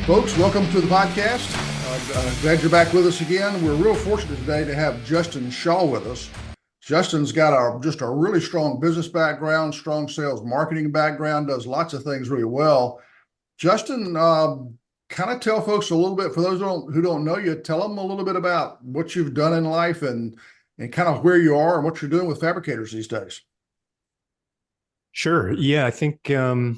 Folks, welcome to the podcast. Glad you're back with us again. We're real fortunate today to have Justin Shaw with us. Justin's got just a really strong business background, strong sales marketing background, does lots of things really well. Justin, kind of tell folks a little bit, for those who don't know you, tell them a little bit about what you've done in life and kind of where you are and what you're doing with fabricators these days. Sure. Yeah, I think I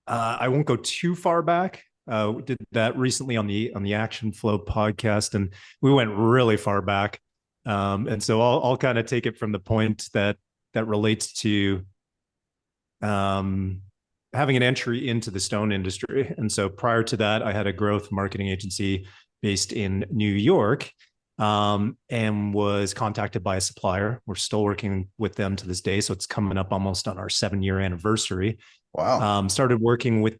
won't go too far back. We did that recently on the Action Flow podcast, and we went really far back. And so I'll kind of take it from the point that relates to having an entry into the stone industry. And so prior to that, I had a growth marketing agency based in New York, and was contacted by a supplier. We're still working with them to this day, so it's coming up almost on our 7-year anniversary. Wow. Started working with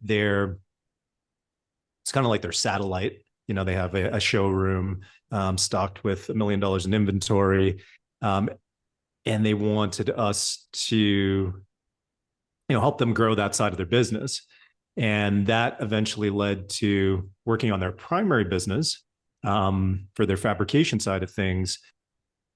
it's kind of like their satellite. You know, they have a showroom stocked with $1 million in inventory. And they wanted us to, help them grow that side of their business. And that eventually led to working on their primary business for their fabrication side of things.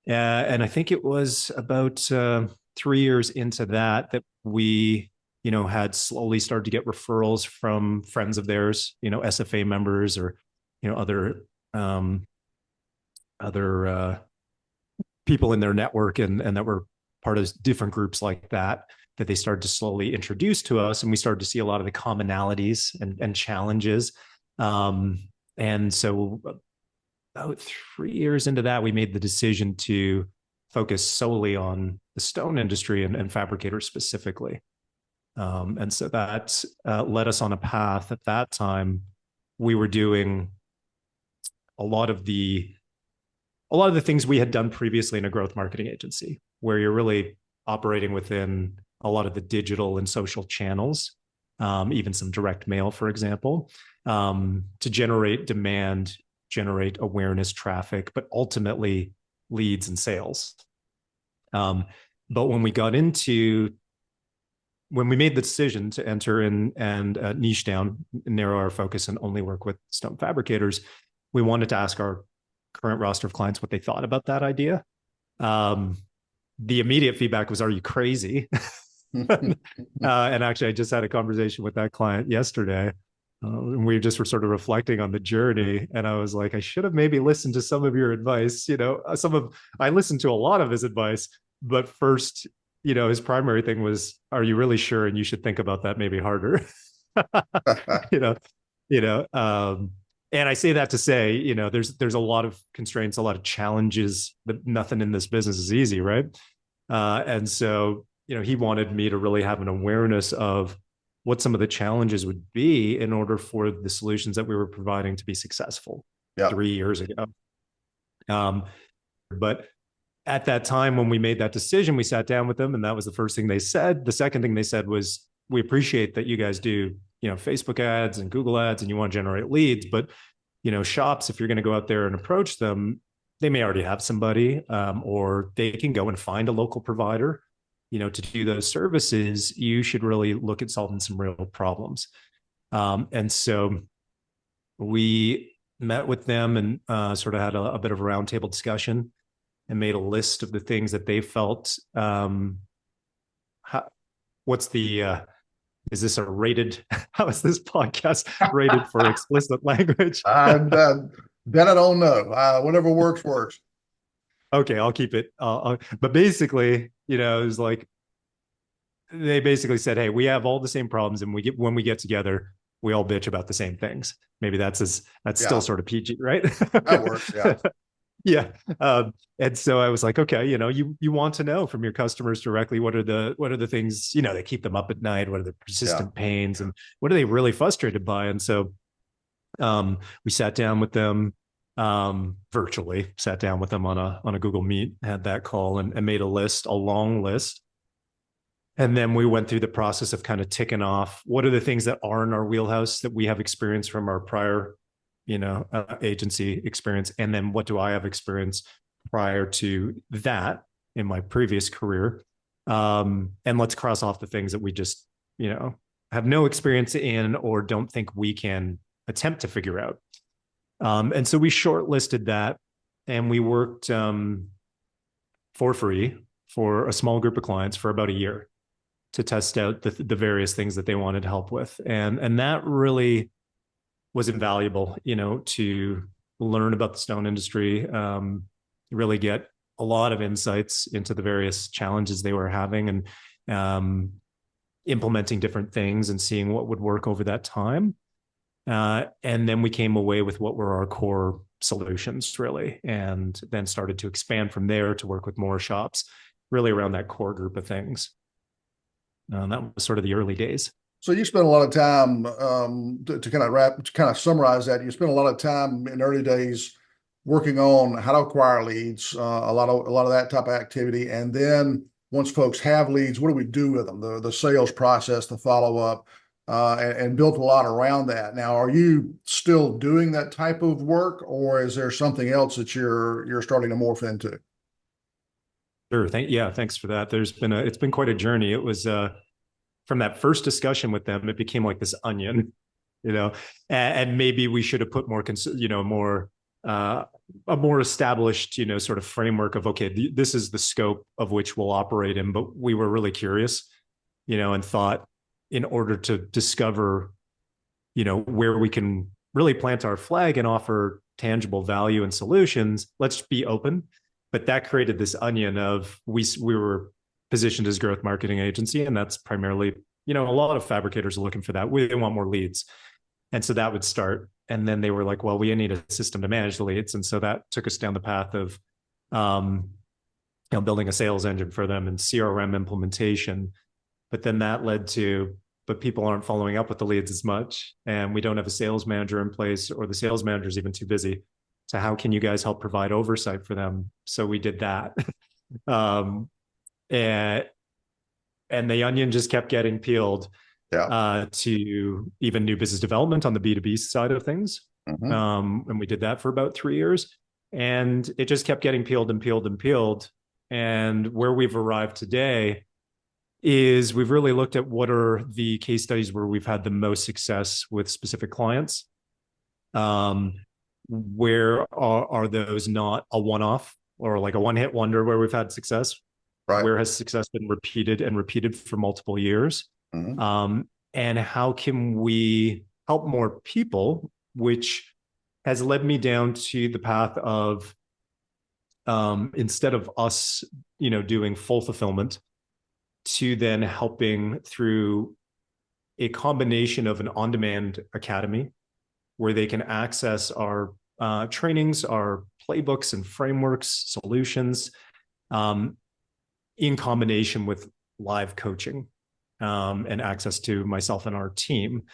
And I think it was about 3 years into that we had slowly started to get referrals from friends of theirs, SFA members or, other people in their network and that were part of different groups like that they started to slowly introduce to us. And we started to see a lot of the commonalities and challenges. And so about 3 years into that, we made the decision to focus solely on the stone industry and fabricators specifically. And so that led us on a path. At that time, we were doing a lot of the things we had done previously in a growth marketing agency, where you're really operating within a lot of the digital and social channels, even some direct mail, for example, to generate demand, generate awareness, traffic, but ultimately leads and sales. But when we made the decision to enter in and niche down, narrow our focus, and only work with stone fabricators, we wanted to ask our current roster of clients what they thought about that idea. The immediate feedback was, "Are you crazy?" And actually, I just had a conversation with that client yesterday. And we just were sort of reflecting on the journey. And I was like, I should have maybe listened to some of your advice. I listened to a lot of his advice, but first, his primary thing was, "Are you really sure? And you should think about that maybe harder." And I say that to say, there's a lot of constraints, a lot of challenges. That nothing in this business is easy, right? And so, he wanted me to really have an awareness of what some of the challenges would be in order for the solutions that we were providing to be successful 3 years ago. But at that time, when we made that decision, we sat down with them, and that was the first thing they said. The second thing they said was, "We appreciate that you guys do, Facebook ads and Google ads, and you want to generate leads, but, shops, if you're going to go out there and approach them, they may already have somebody, or they can go and find a local provider, to do those services. You should really look at solving some real problems." And so we met with them and sort of had a bit of a roundtable discussion and made a list of the things that they felt. Is this a rated? How is this podcast rated for explicit language? That I don't know. Whatever works. Okay, I'll keep it. But basically, it was like, they basically said, "Hey, we have all the same problems, and when we get together, we all bitch about the same things." Maybe that's still sort of PG, right? That works. Yeah. Yeah. And so I was like, okay, you want to know from your customers directly, what are the things, that keep them up at night? What are the persistent pains, and what are they really frustrated by? And so we sat down with them, virtually sat down with them on a Google Meet, had that call, and made a long list. And then we went through the process of kind of ticking off what are the things that are in our wheelhouse that we have experience from our prior, agency experience. And then what do I have experience prior to that in my previous career? And let's cross off the things that we just, have no experience in or don't think we can attempt to figure out. And so we shortlisted that, and we worked for free for a small group of clients for about a year to test out the various things that they wanted help with. And that really was invaluable, to learn about the stone industry, really get a lot of insights into the various challenges they were having, and implementing different things and seeing what would work over that time. And then we came away with what were our core solutions, really, and then started to expand from there to work with more shops, really around that core group of things. That was sort of the early days. So you spent a lot of time, to kind of summarize that. You spent a lot of time in early days working on how to acquire leads, a lot of that type of activity. And then once folks have leads, what do we do with them? The sales process, the follow up, and built a lot around that. Now, are you still doing that type of work, or is there something else that you're starting to morph into? Sure. Thanks for that. It's been quite a journey. It was from that first discussion with them, it became like this onion, and maybe we should have put more, a more established, sort of framework of, okay, this is the scope of which we'll operate in. But we were really curious, and thought, in order to discover, where we can really plant our flag and offer tangible value and solutions, let's be open. But that created this onion of, we were positioned as growth marketing agency, and that's primarily, a lot of fabricators are looking for that. They want more leads. And so that would start. And then they were like, well, we need a system to manage the leads. And so that took us down the path of, building a sales engine for them and CRM implementation. But then that led to, but people aren't following up with the leads as much, and we don't have a sales manager in place, or the sales manager is even too busy. So how can you guys help provide oversight for them? So we did that. And the onion just kept getting peeled, to even new business development on the B2B side of things. Mm-hmm. And we did that for about 3 years, and it just kept getting peeled and peeled and peeled. And where we've arrived today is we've really looked at what are the case studies where we've had the most success with specific clients. Where are those not a one-off or like a one-hit wonder where we've had success? Right. Where has success been repeated and repeated for multiple years? Mm-hmm. And how can we help more people, which has led me down to the path of, instead of us, doing full fulfillment, to then helping through a combination of an on-demand academy where they can access our trainings, our playbooks and frameworks, solutions, in combination with live coaching, and access to myself and our team,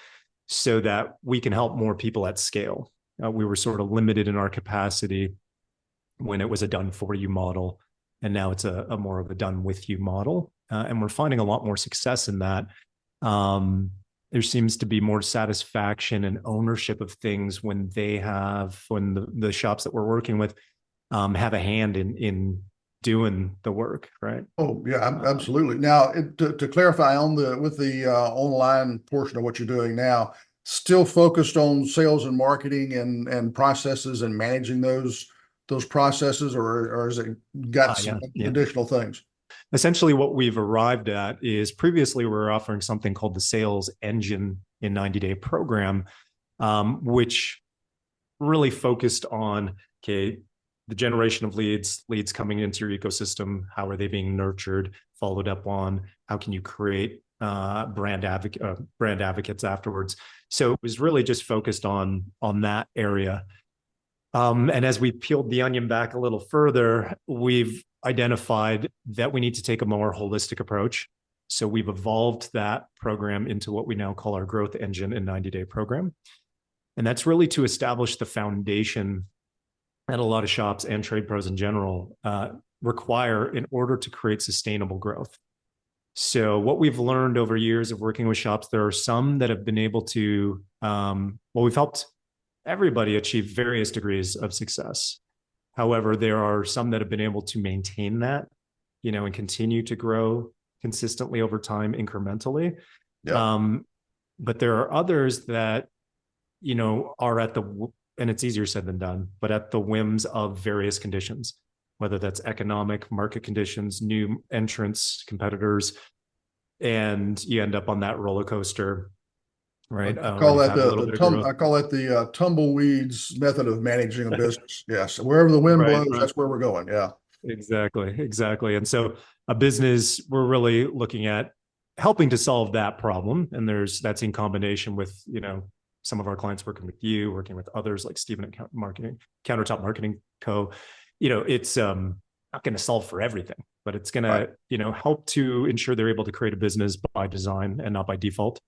so that we can help more people at scale. We were sort of limited in our capacity when it was a done for you model, and now it's a more of a done with you model. And we're finding a lot more success in that. There seems to be more satisfaction and ownership of things when the shops that we're working with have a hand in doing the work, right? Oh yeah, absolutely. Now, to clarify with the online portion of what you're doing now, still focused on sales and marketing and processes and managing those processes, or has it got some additional things? Essentially, what we've arrived at is, previously we were offering something called the Sales Engine in 90-day program, which really focused on, okay, the generation of leads coming into your ecosystem. How are they being nurtured, followed up on? How can you create brand advocates afterwards? So it was really just focused on that area. And as we peeled the onion back a little further, we've identified that we need to take a more holistic approach. So we've evolved that program into what we now call our Growth Engine in 90-day program. And that's really to establish the foundation that a lot of shops and trade pros in general require in order to create sustainable growth. So what we've learned over years of working with shops, there are some that have been able to, we've helped everybody achieve various degrees of success. However, there are some that have been able to maintain that, and continue to grow consistently over time, incrementally. Yeah. But there are others that are and it's easier said than done, but at the whims of various conditions, whether that's economic, market conditions, new entrants, competitors, and you end up on that roller coaster, right? I Where call you've that had a little bit of growth. I call that the tumbleweeds method of managing a business. Yes, wherever the wind Right, blows, right. that's where we're going. Yeah. Exactly. And so a business, we're really looking at helping to solve that problem. And that's in combination with, some of our clients working with you, working with others like Stephen at Countertop Marketing Co. It's not going to solve for everything, but it's going Right. to, help to ensure they're able to create a business by design and not by default.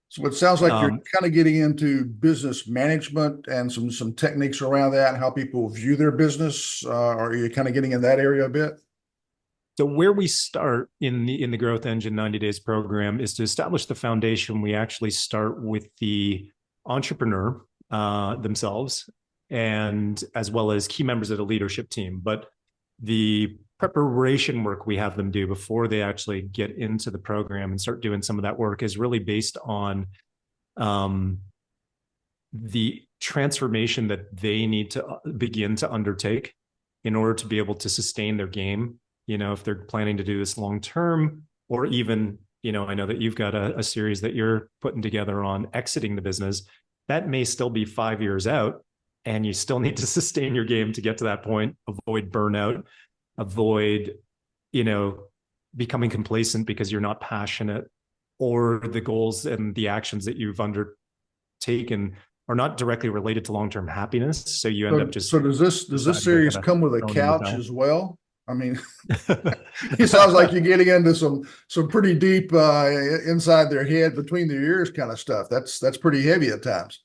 So it sounds like you're Um, kind of getting into business management and some techniques around that and how people view their business. Are you kind of getting in that area a bit? So where we start in the Growth Engine 90 Days program is to establish the foundation. We actually start with the entrepreneur themselves, and as well as key members of the leadership team. But the preparation work we have them do before they actually get into the program and start doing some of that work is really based on um, the transformation that they need to begin to undertake in order to be able to sustain their game. If they're planning to do this long term, or even, I know that you've got a series that you're putting together on exiting the business, that may still be 5 years out, and you still need to sustain your game to get to that point, avoid burnout, avoid, becoming complacent because you're not passionate, or the goals and the actions that you've undertaken are not directly related to long-term happiness. So you end up So just does this deciding to series kind of come with a throw in the couch towel. as well? I mean, it sounds like you're getting into some pretty deep inside their head, between their ears kind of stuff. That's pretty heavy at times.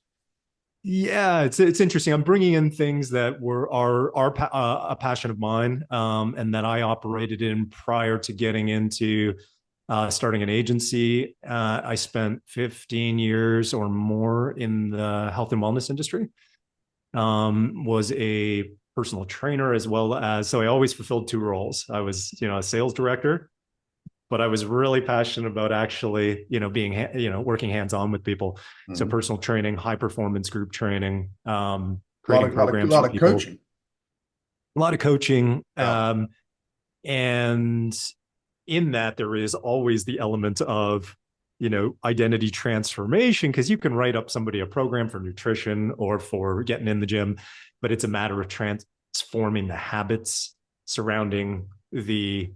Yeah, it's interesting. I'm bringing in things that are a passion of mine, and that I operated in prior to getting into starting an agency. I spent 15 years or more in the health and wellness industry. Was a personal trainer, as well as, so I always fulfilled two roles. I was, a sales director, but I was really passionate about actually, being, working hands on with people. So Mhm. personal training, high performance group training, A lot creating programs lot for of people, coaching. a lot of coaching. Yeah. And in that, there is always the element of, identity transformation, because you can write up somebody a program for nutrition or for getting in the gym, but it's a matter of transforming the habits surrounding the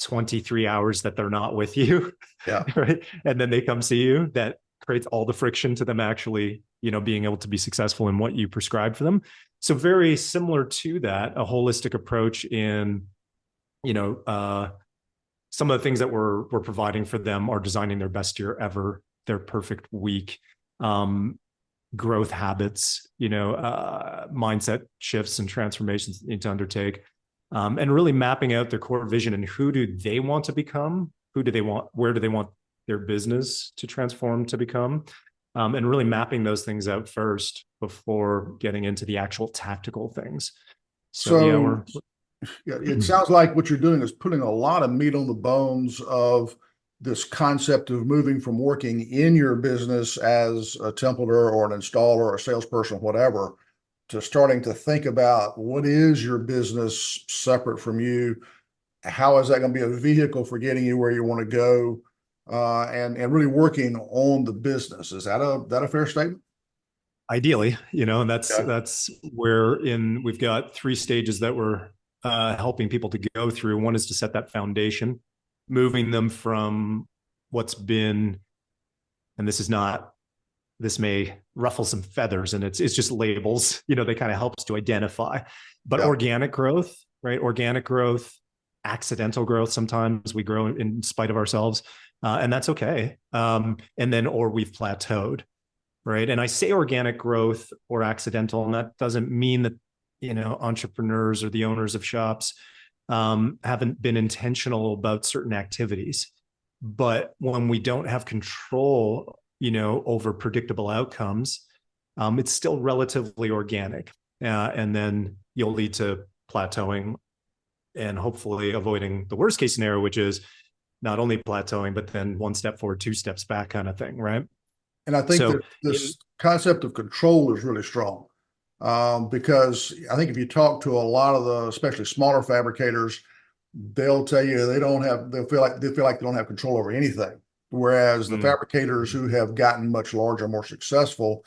23 hours that they're not with you. Yeah. Right, and then they come see you. That creates all the friction to them actually, being able to be successful in what you prescribe for them. So very similar to that, a holistic approach in, you know some of the things that we're providing for them are designing their best year ever, their perfect week, um, growth habits, mindset shifts and transformations they need to undertake, and really mapping out their core vision and who do they want to become, where do they want their business to transform to become, and really mapping those things out first before getting into the actual tactical things. So yeah, So we're yeah, it sounds like what you're doing is putting a lot of meat on the bones of this concept of moving from working in your business as a templater or an installer or a salesperson, whatever, to starting to think about what is your business separate from you. How is that going to be a vehicle for getting you where you want to go, and really working on the business? Is that a fair statement? ideally, and that's Okay. that's where we've got three stages that we're helping people to go through. One is to set that foundation, moving them from what's been, and this may ruffle some feathers, and it's just labels, they kind of helps to identify, but Yeah. organic growth, right? Organic growth, accidental growth. Sometimes we grow in spite of ourselves, and that's okay. And then, or we've plateaued, right? And I say organic growth or accidental, and that doesn't mean that, entrepreneurs or the owners of shops haven't been intentional about certain activities. But when we don't have control, over predictable outcomes, it's still relatively organic. And then you'll lead to plateauing and hopefully avoiding the worst case scenario, which is not only plateauing, but then one step forward, two steps back kind of thing, right? And I think So that this concept of control is really strong, because I think if you talk to a lot of the, especially smaller fabricators, they'll tell you they feel like they don't have control over anything. Whereas the mm, fabricators who have gotten much larger, more successful,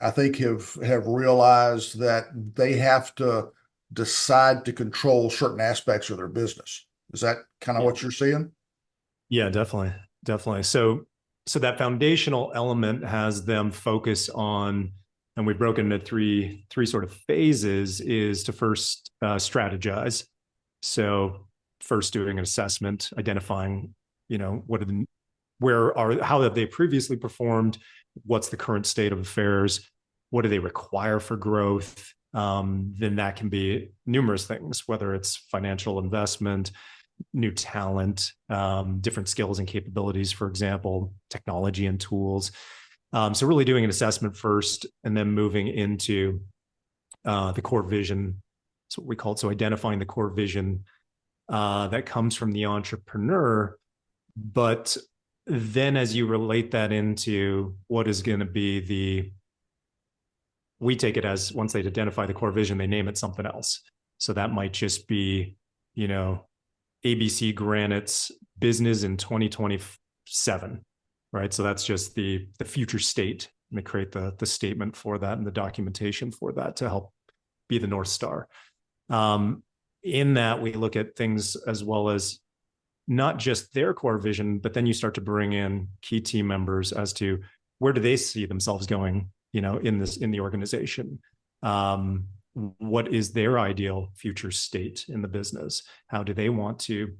I think have realized that they have to decide to control certain aspects of their business. Is that kind of yeah, what you're seeing? yeah, definitely, definitely. So that foundational element has them focus on, and we've broken into three sort of phases. Is to first strategize. So first doing an assessment, identifying, what are the how have they previously performed? What's the current state of affairs? What do they require for growth? Then that can be numerous things, whether it's financial investment, new talent, different skills and capabilities, for example, technology and tools. So really doing an assessment first and then moving into the core vision. That's what we call it. So identifying the core vision that comes from the entrepreneur. But then as you relate that into what is going to be we take it as once they identify the core vision, they name it something else. So that might just be, ABC Granite's business in 2027, right? So that's just the future state. And they create the statement for that and the documentation for that to help be the North Star. In that, we look at things as well as not just their core vision, but then you start to bring in key team members as to where do they see themselves going, in the organization. What is their ideal future state in the business? How do they want to,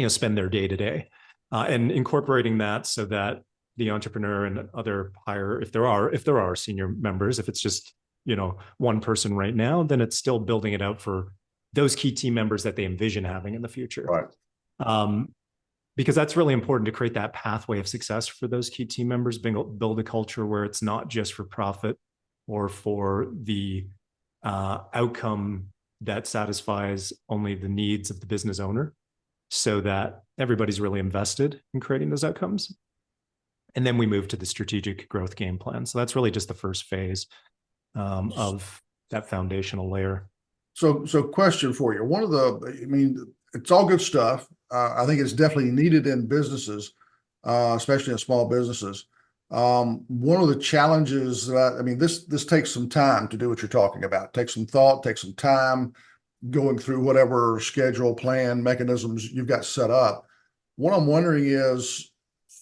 spend their day to day? And incorporating that so that the entrepreneur and other higher, if there are senior members, if it's just, one person right now, then it's still building it out for those key team members that they envision having in the future. Right. Because that's really important to create that pathway of success for those key team members, build a culture where it's not just for profit or for the outcome that satisfies only the needs of the business owner, so that everybody's really invested in creating those outcomes. And then we move to the strategic growth game plan. So that's really just the first phase of that foundational layer. So question for you. I mean, it's all good stuff. I think it's definitely needed in businesses, especially in small businesses. One of the challenges I mean, this takes some time to do what you're talking about. Take some thought, take some time going through whatever schedule, plan, mechanisms you've got set up. What I'm wondering is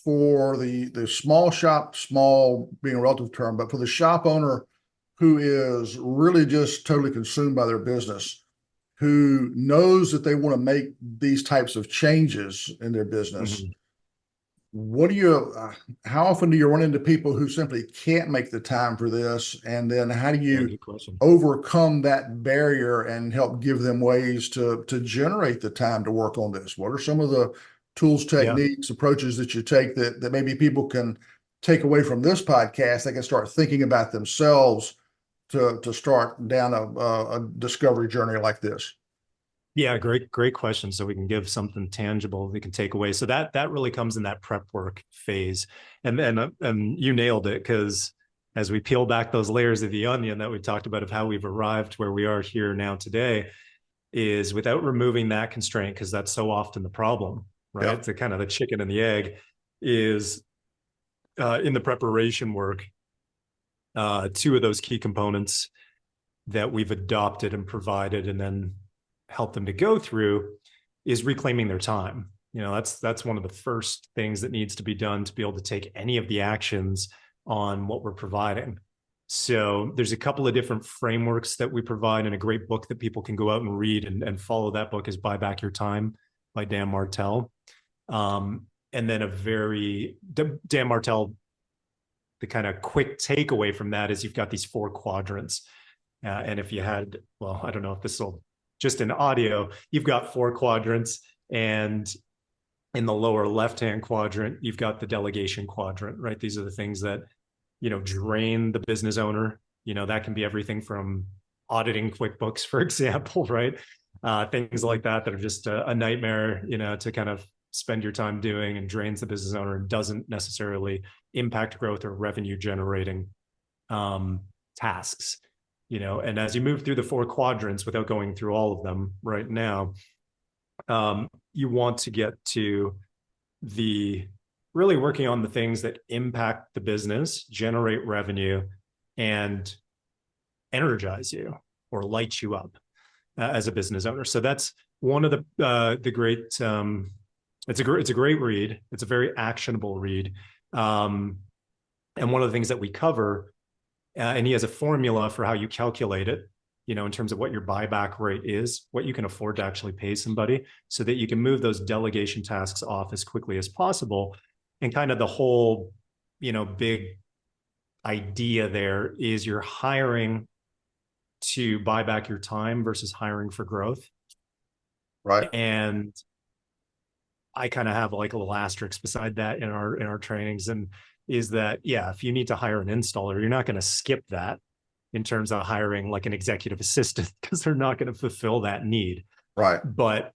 for the small shop, small being a relative term, but for the shop owner who is really just totally consumed by their business, who knows that they want to make these types of changes in their business. Mm-hmm. How often do you run into people who simply can't make the time for this? And then how do Yeah, you good question. overcome that barrier and help give them ways to generate the time to work on this? What are some of the tools, Yeah. techniques, approaches that you take that maybe people can take away from this podcast? They can start thinking about themselves to start down a discovery journey like this. Yeah, great question. So we can give something tangible they can take away. So that really comes in that prep work phase, and you nailed it, because as we peel back those layers of the onion that we talked about of how we've arrived where we are here now today, is without removing that constraint, because that's so often the problem, right? Yeah. It's the kind of the chicken and the egg is in the preparation work. Two of those key components that we've adopted and provided and then help them to go through is reclaiming their time. That's one of the first things that needs to be done to be able to take any of the actions on what we're providing. So there's a couple of different frameworks that we provide in a great book that people can go out and read and follow. That book is Buy Back Your Time by Dan Martell. And then Dan Martell, the kind of quick takeaway from that is you've got these 4 quadrants. And if you had, well, I don't know if this will just in audio, you've got 4 quadrants, and in the lower left-hand quadrant, you've got the delegation quadrant, right? These are the things that, drain the business owner. That can be everything from auditing QuickBooks, for example, right? Things like that are just a nightmare, to kind of spend your time doing and drains the business owner and doesn't necessarily impact growth or revenue generating tasks. And as you move through the 4 quadrants, without going through all of them right now, you want to get to the really working on the things that impact the business, generate revenue, and energize you or light you up as a business owner. So that's one of the great. It's a great read. It's a very actionable read, and one of the things that we cover. And he has a formula for how you calculate it, in terms of what your buyback rate is, what you can afford to actually pay somebody, so that you can move those delegation tasks off as quickly as possible. And kind of the whole, big idea there is you're hiring to buy back your time versus hiring for growth. Right. And I kind of have like a little asterisk beside that in our trainings, and is that, yeah, if you need to hire an installer, you're not going to skip that in terms of hiring like an executive assistant, because they're not going to fulfill that need. Right. But,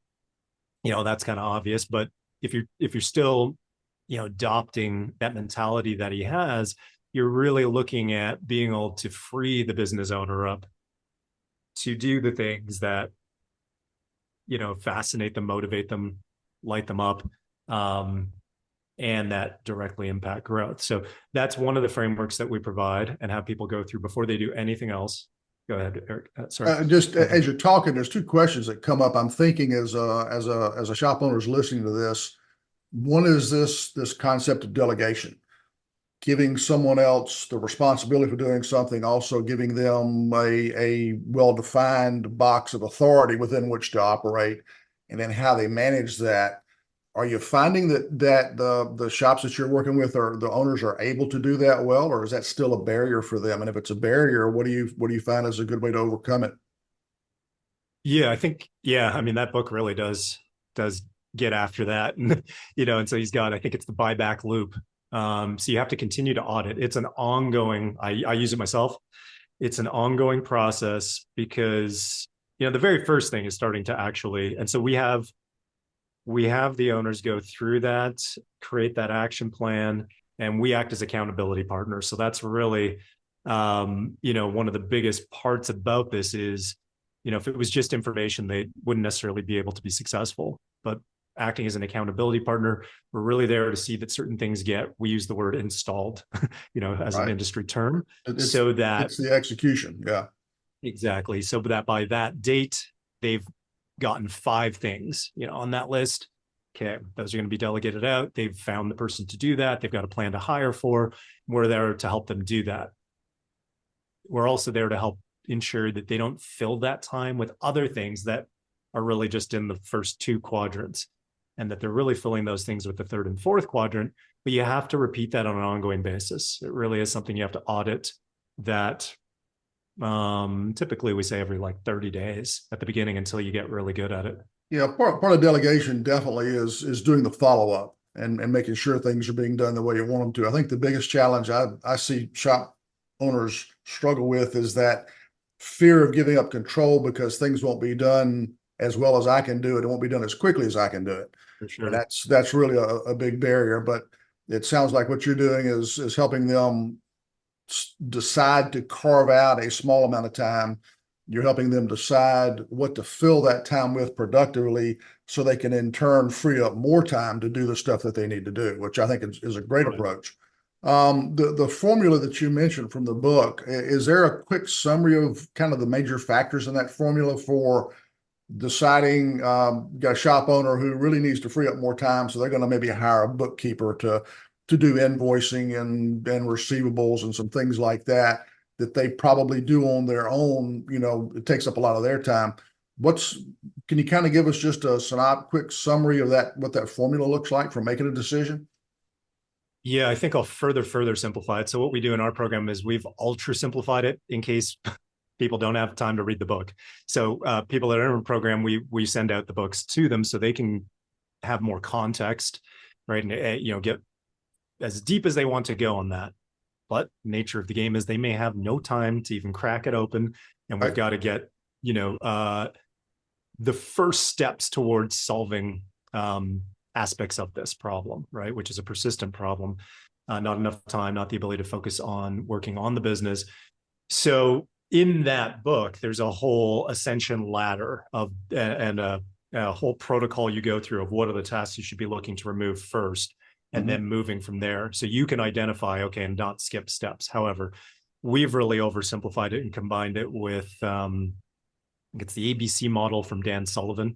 that's kind of obvious. But if you're still, adopting that mentality that he has, you're really looking at being able to free the business owner up to do the things that, fascinate them, motivate them, light them up. And that directly impact growth. So that's one of the frameworks that we provide and have people go through before they do anything else. Go ahead, Eric. Sorry. Just as you're talking, there's 2 questions that come up. I'm thinking as a shop owner is listening to this. One is this concept of delegation, giving someone else the responsibility for doing something, also giving them a well-defined box of authority within which to operate, and then how they manage that. Are you finding that the shops that you're working with, or the owners, are able to do that well, or is that still a barrier for them? And if it's a barrier, what do you find is a good way to overcome it? Yeah, I think, I mean, that book really does get after that. And, and so he's got, I think it's the buyback loop. So you have to continue to audit. It's an ongoing, I use it myself. It's an ongoing process because, the very first thing is starting to actually, and so we have the owners go through that, create that action plan, and we act as accountability partners. So that's really, one of the biggest parts about this is, if it was just information, they wouldn't necessarily be able to be successful. But acting as an accountability partner, we're really there to see that certain things we use the word installed, as an industry term, so that it's the execution. Yeah. Exactly. So that by that date, they've gotten 5 things, on that list. Okay, those are going to be delegated out. They've found the person to do that. They've got a plan to hire for. We're there to help them do that. We're also there to help ensure that they don't fill that time with other things that are really just in the first 2 quadrants, and that they're really filling those things with the 3rd and 4th quadrant. But you have to repeat that on an ongoing basis. It really is something you have to audit. That typically we say every like 30 days at the beginning until you get really good at it. Yeah, part of delegation definitely is doing the follow-up and making sure things are being done the way you want them to. I think the biggest challenge I see shop owners struggle with is that fear of giving up control, because things won't be done as well as I can do it. It won't be done as quickly as I can do it. For sure. And that's really a big barrier. But it sounds like what you're doing is helping them decide to carve out a small amount of time. You're helping them decide what to fill that time with productively, so they can in turn free up more time to do the stuff that they need to do, which I think is a great approach. The formula that you mentioned from the book, is there a quick summary of kind of the major factors in that formula for deciding, got a shop owner who really needs to free up more time, so they're going to maybe hire a bookkeeper to do invoicing and receivables and some things like that they probably do on their own. It takes up a lot of their time. Can you kind of give us just a quick summary of what that formula looks like for making a decision? Yeah, I think I'll further simplify it. So what we do in our program is we've ultra simplified it in case people don't have time to read the book. So people that are in a program, we send out the books to them so they can have more context, right? And get as deep as they want to go on that. But nature of the game is they may have no time to even crack it open, and we've got to get the first steps towards solving aspects of this problem, right? Which is a persistent problem, not enough time, not the ability to focus on working on the business. So in that book, there's a whole ascension ladder of and a whole protocol you go through of what are the tasks you should be looking to remove first, and then moving from there. So you can identify, okay, and not skip steps. However, we've really oversimplified it and combined it with, it's the ABC model from Dan Sullivan,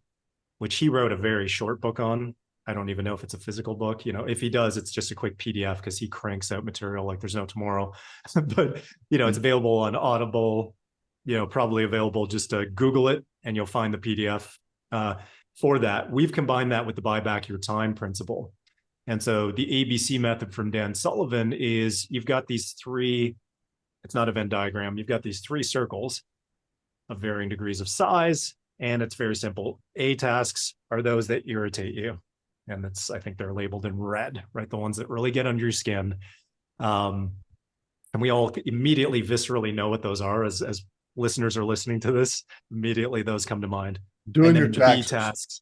which he wrote a very short book on. I don't even know if it's a physical book. If he does, it's just a quick PDF because he cranks out material like there's no tomorrow. But, it's available on Audible, probably available. Just to Google it and you'll find the PDF for that. We've combined that with the buy back your time principle. And so the ABC method from Dan Sullivan is you've got these three, it's not a Venn diagram. You've got these three circles of varying degrees of size. And it's very simple. A tasks are those that irritate you. And I think they're labeled in red, right? The ones that really get under your skin. And we all immediately viscerally know what those are as listeners are listening to this. Immediately those come to mind. Doing your taxes. B tasks.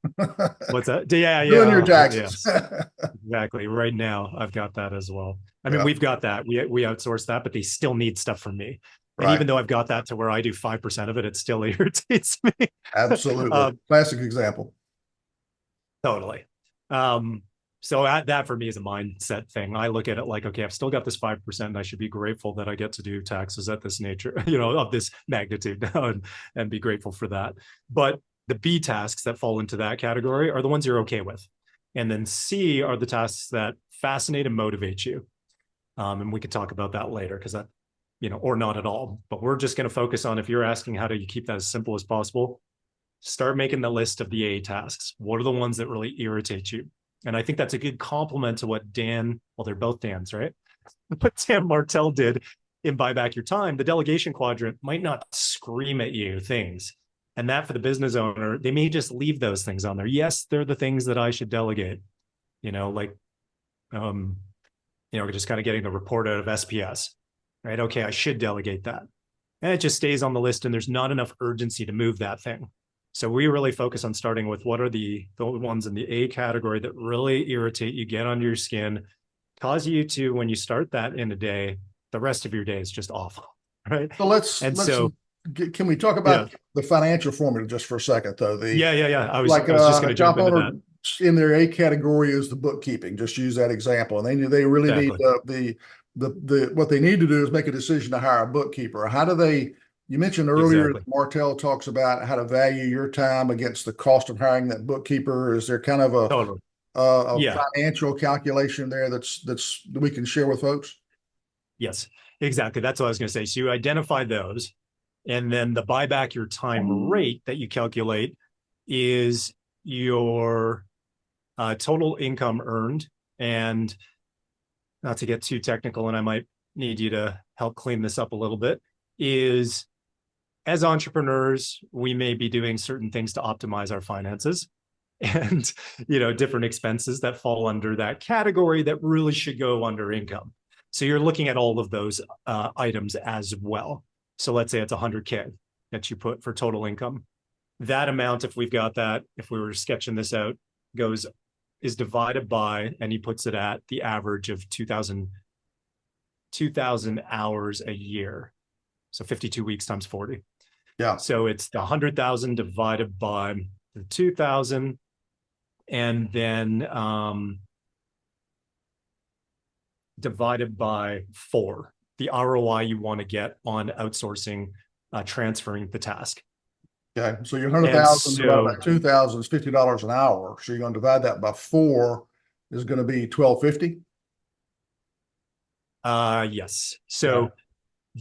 What's that? Yeah. Doing your taxes. Yes. Exactly. Right now, I've got that as well. I mean, we've got that. We outsource that, but they still need stuff from me. And even though I've got that to where I do 5% of it, it still irritates me. Absolutely. Classic example. Totally. So that for me is a mindset thing. I look at it like, okay, I've still got this 5%, and I should be grateful that I get to do taxes at this nature, of this magnitude, and be grateful for that. But the B tasks that fall into that category are the ones you're okay with. And then C are the tasks that fascinate and motivate you. And we could talk about that later because that, or not at all. But we're just going to focus on, if you're asking how do you keep that as simple as possible, start making the list of the A tasks. What are the ones that really irritate you? And I think that's a good compliment to what Dan, well, they're both Dan's, right? What Dan Martell did in Buy Back Your Time. The delegation quadrant might not scream at you things. And that for the business owner, they may just leave those things on there. Yes, they're the things that I should delegate, just kind of getting the report out of SPS, right? Okay, I should delegate that. And it just stays on the list, and there's not enough urgency to move that thing. So we really focus on starting with what are the ones in the A category that really irritate you, get under your skin, cause you to, when you start that in a day, the rest of your day is just awful, right? So can we talk about the financial formula just for a second, though? I was just going to jump into that. In their A category is the bookkeeping. Just use that example, and they really need what they need to do is make a decision to hire a bookkeeper. How do they? You mentioned earlier that Martell talks about how to value your time against the cost of hiring that bookkeeper. Is there kind of a financial calculation there that we can share with folks? Yes, exactly. That's what I was going to say. So you identify those, and then the buy back your time rate that you calculate is your total income earned. And not to get too technical, and I might need you to help clean this up a little bit, is as entrepreneurs, we may be doing certain things to optimize our finances and, different expenses that fall under that category that really should go under income. So you're looking at all of those items as well. So let's say it's 100K that you put for total income. That amount, if we've got that, if we were sketching this out, is divided by, and he puts it at the average of 2,000 hours a year. So 52 weeks times 40. Yeah. So it's the 100,000 divided by the 2,000, and then divided by 4, the ROI you want to get on outsourcing, transferring the task. Okay, so your 100,000 divided by 2,000 is $50 an hour. So you're going to divide that by 4 is going to be $1,250. Yes. So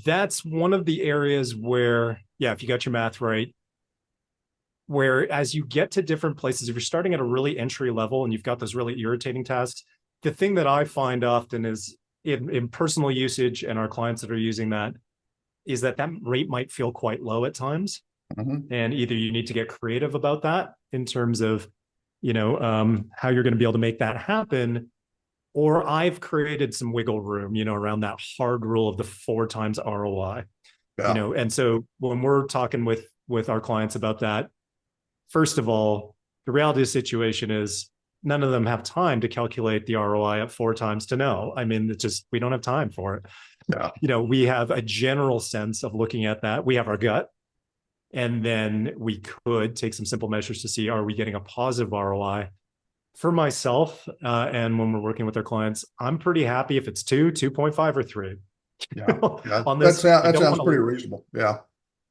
that's one of the areas where, if you got your math right, where as you get to different places, if you're starting at a really entry level and you've got those really irritating tasks, the thing that I find often is in personal usage and our clients that are using that is that rate might feel quite low at times. And either you need to get creative about that in terms of, how you're going to be able to make that happen, or I've created some wiggle room, around that hard rule of the 4 times ROI, and so when we're talking with our clients about that, first of all, the reality of the situation is none of them have time to calculate the ROI at 4 times to know. I mean, it's just, we don't have time for it. Yeah. We have a general sense of looking at that. We have our gut, and then we could take some simple measures to see, are we getting a positive ROI? For myself, and when we're working with our clients, I'm pretty happy if it's 2, 2.5, or 3. Yeah. On this, that sounds pretty reasonable. Yeah.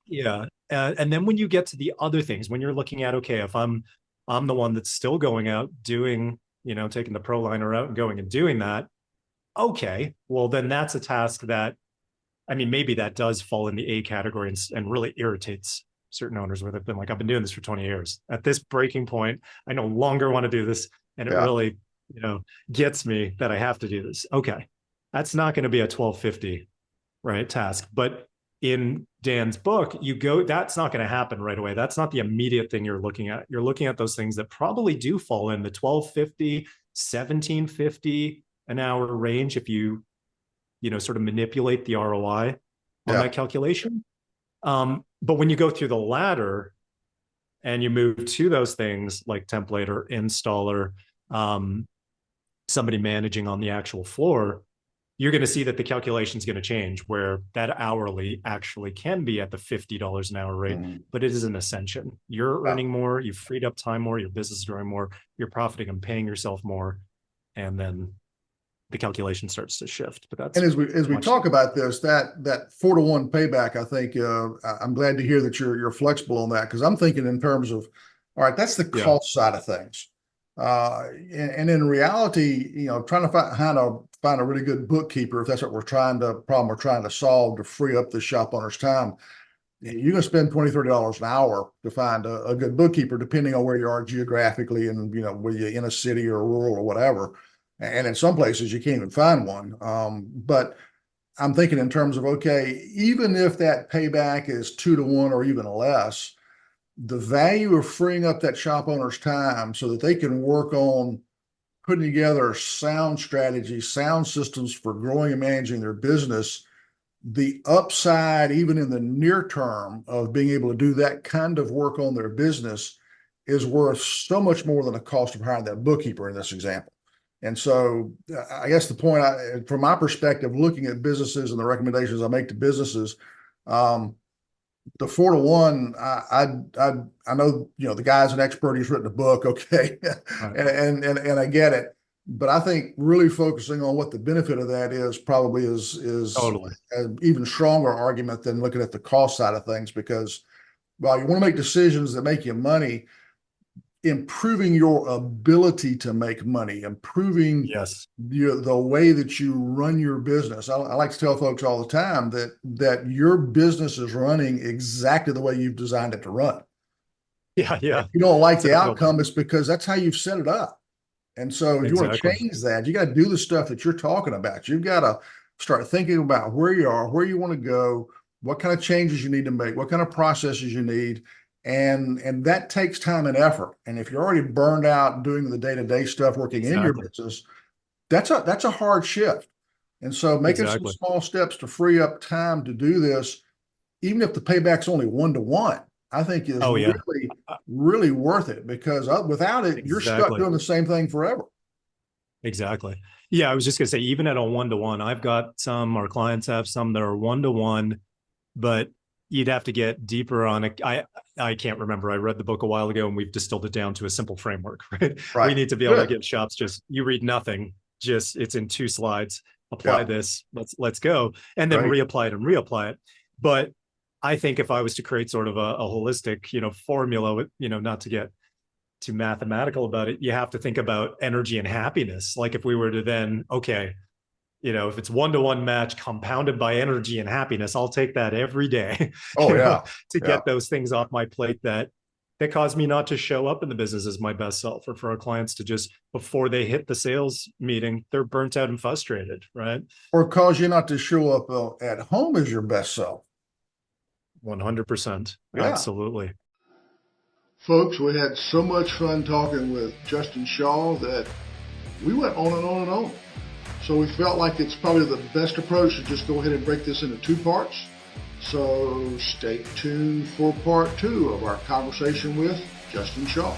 Yeah. And then when you get to the other things, when you're looking at, okay, if I'm the one that's still going out doing, taking the pro liner out and going and doing that, okay, well, then that's a task that, I mean, maybe that does fall in the A category and really irritates certain owners where they've been like, I've been doing this for 20 years. At this breaking point, I no longer want to do this. And it really, gets me that I have to do this. Okay. That's not going to be a 1250, right, task. But in Dan's book, that's not going to happen right away. That's not the immediate thing you're looking at. You're looking at those things that probably do fall in the 1250, 1750 an hour range if you sort of manipulate the ROI on that calculation. But when you go through the ladder and you move to those things like template or installer, somebody managing on the actual floor, you're going to see that the calculation is going to change, where that hourly actually can be at the $50 an hour rate, but it is an ascension. You're earning more, you've freed up time more, your business is growing more, you're profiting and paying yourself more, and then the calculation starts to shift. But that's, and as we talk about this, that 4-to-1 payback, I think I'm glad to hear that you're flexible on that, because I'm thinking in terms of, all right, that's the cost side of things. And in reality, trying to find a really good bookkeeper, if that's what problem we're trying to solve, to free up the shop owner's time, you're going to spend $20, $30 an hour to find a good bookkeeper, depending on where you are geographically and, whether you're in a city or rural or whatever. And in some places you can't even find one. But I'm thinking in terms of, okay, even if that payback is 2-to-1 or even less, the value of freeing up that shop owner's time so that they can work on putting together sound strategies, sound systems for growing and managing their business, the upside, even in the near term, of being able to do that kind of work on their business is worth so much more than the cost of hiring that bookkeeper in this example. And so I guess the point, from my perspective, looking at businesses and the recommendations I make to businesses, the 4-to-1, I know, the guy's an expert, he's written a book, okay, right. and I get it, but I think really focusing on what the benefit of that is probably is totally an even stronger argument than looking at the cost side of things, because while you want to make decisions that make you money, improving your ability to make money, improving the way that you run your business. I like to tell folks all the time that your business is running exactly the way you've designed it to run. Yeah. If you don't like the outcome, it's because that's how you've set it up. And so if you want to change that, you got to do the stuff that you're talking about. You've got to start thinking about where you are, where you want to go, what kind of changes you need to make, what kind of processes you need. And that takes time and effort. And if you're already burned out doing the day-to-day stuff, working in your business, that's a hard shift. And so making some small steps to free up time to do this, even if the payback's only 1-to-1, I think is really worth it, because without it, you're stuck doing the same thing forever. Exactly. Yeah, I was just going to say, even at a 1-to-1, I've got our clients have some that are 1-to-1, but you'd have to get deeper on it. I can't remember. I read the book a while ago and we've distilled it down to a simple framework, right? We need to be able to get shops, you read nothing, it's in 2 slides, apply this, let's go, and then reapply it. But I think if I was to create sort of a holistic, formula, not to get too mathematical about it, you have to think about energy and happiness. Like if we were to then, if it's 1-to-1 match compounded by energy and happiness, I'll take that every day. To get those things off my plate that cause me not to show up in the business as my best self, or for our clients to just, before they hit the sales meeting, they're burnt out and frustrated, right? Or cause you not to show up at home as your best self. 100%. Absolutely. Folks, we had so much fun talking with Justin Shaw that we went on and on and on. So we felt like it's probably the best approach to just go ahead and break this into 2 parts. So stay tuned for part 2 of our conversation with Justin Shaw.